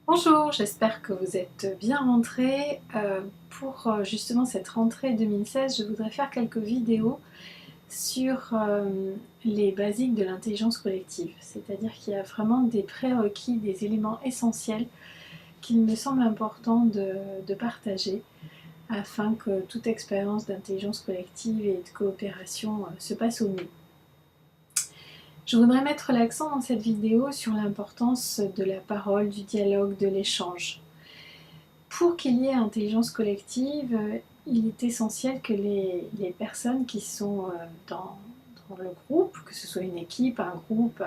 Bonjour, j'espère que vous êtes bien rentrés. Pour justement cette rentrée 2016, je voudrais faire quelques vidéos sur les basiques de l'intelligence collective. C'est-à-dire qu'il y a vraiment des prérequis, des éléments essentiels qu'il me semble important de partager afin que toute expérience d'intelligence collective et de coopération se passe au mieux. Je voudrais mettre l'accent dans cette vidéo sur l'importance de la parole, du dialogue, de l'échange. Pour qu'il y ait intelligence collective, il est essentiel que les personnes qui sont dans le groupe, que ce soit une équipe, un groupe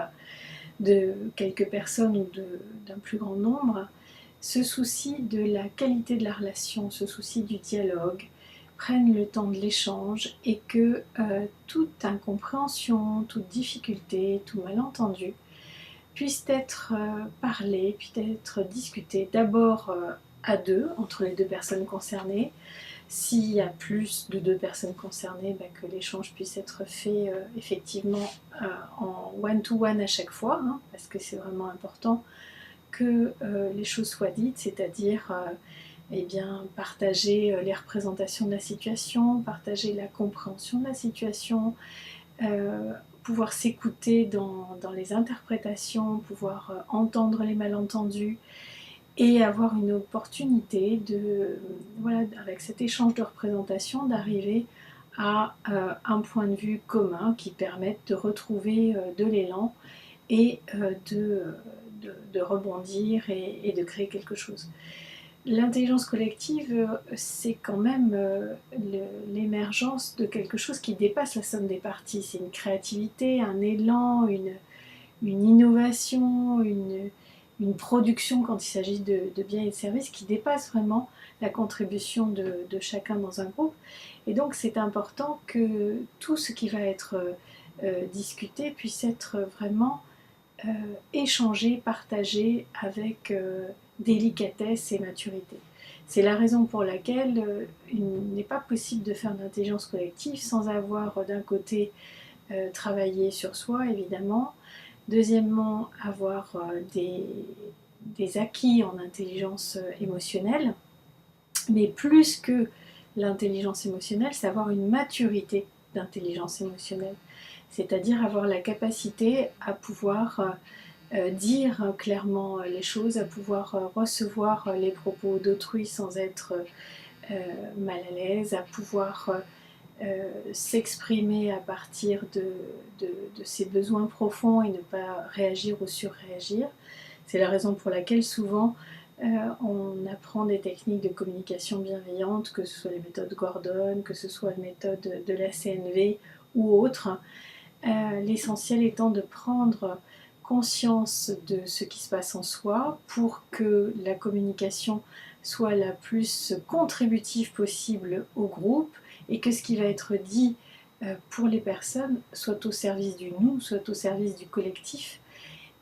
de quelques personnes ou d'un plus grand nombre, se soucient de la qualité de la relation, se soucient du dialogue, prennent le temps de l'échange et que toute incompréhension, toute difficulté, tout malentendu puisse être parlé, puisse être discuté d'abord à deux, entre les deux personnes concernées. S'il y a plus de deux personnes concernées, que l'échange puisse être fait effectivement en one-to-one à chaque fois, hein, parce que c'est vraiment important que les choses soient dites, c'est-à-dire eh bien, partager les représentations de la situation, partager la compréhension de la situation, pouvoir s'écouter dans les interprétations, pouvoir entendre les malentendus et avoir une opportunité de, voilà, avec cet échange de représentations, d'arriver à un point de vue commun qui permette de retrouver de l'élan et de rebondir et de créer quelque chose. L'intelligence collective, c'est quand même l'émergence de quelque chose qui dépasse la somme des parties. C'est une créativité, un élan, une innovation, une production quand il s'agit de biens et de services qui dépasse vraiment la contribution de chacun dans un groupe. Et donc c'est important que tout ce qui va être discuté puisse être vraiment échanger, partager avec délicatesse et maturité. C'est la raison pour laquelle il n'est pas possible de faire de l'intelligence collective sans avoir d'un côté travaillé sur soi évidemment, deuxièmement avoir des acquis en intelligence émotionnelle, mais plus que l'intelligence émotionnelle, c'est avoir une maturité d'intelligence émotionnelle, c'est-à-dire avoir la capacité à pouvoir dire clairement les choses, à pouvoir recevoir les propos d'autrui sans être mal à l'aise, à pouvoir s'exprimer à partir de ses besoins profonds et ne pas réagir ou surréagir. C'est la raison pour laquelle souvent on apprend des techniques de communication bienveillante, que ce soit les méthodes Gordon, que ce soit les méthodes de la CNV ou autres. L'essentiel étant de prendre conscience de ce qui se passe en soi pour que la communication soit la plus contributive possible au groupe et que ce qui va être dit pour les personnes soit au service du nous, soit au service du collectif,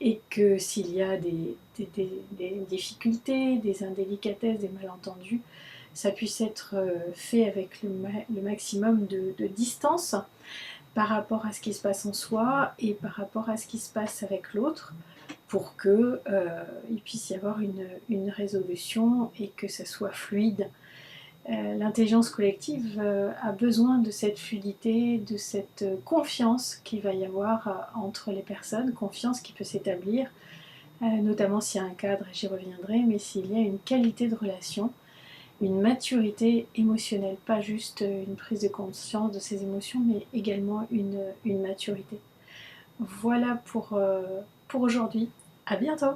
et que s'il y a des difficultés, des indélicatesses, des malentendus, ça puisse être fait avec le maximum de distance par rapport à ce qui se passe en soi et par rapport à ce qui se passe avec l'autre pour que il puisse y avoir une résolution et que ça soit fluide. L'intelligence collective a besoin de cette fluidité, de cette confiance qu'il va y avoir entre les personnes, confiance qui peut s'établir, notamment s'il y a un cadre, j'y reviendrai, mais s'il y a une qualité de relation, une maturité émotionnelle, pas juste une prise de conscience de ses émotions, mais également une maturité. Voilà pour aujourd'hui. À bientôt!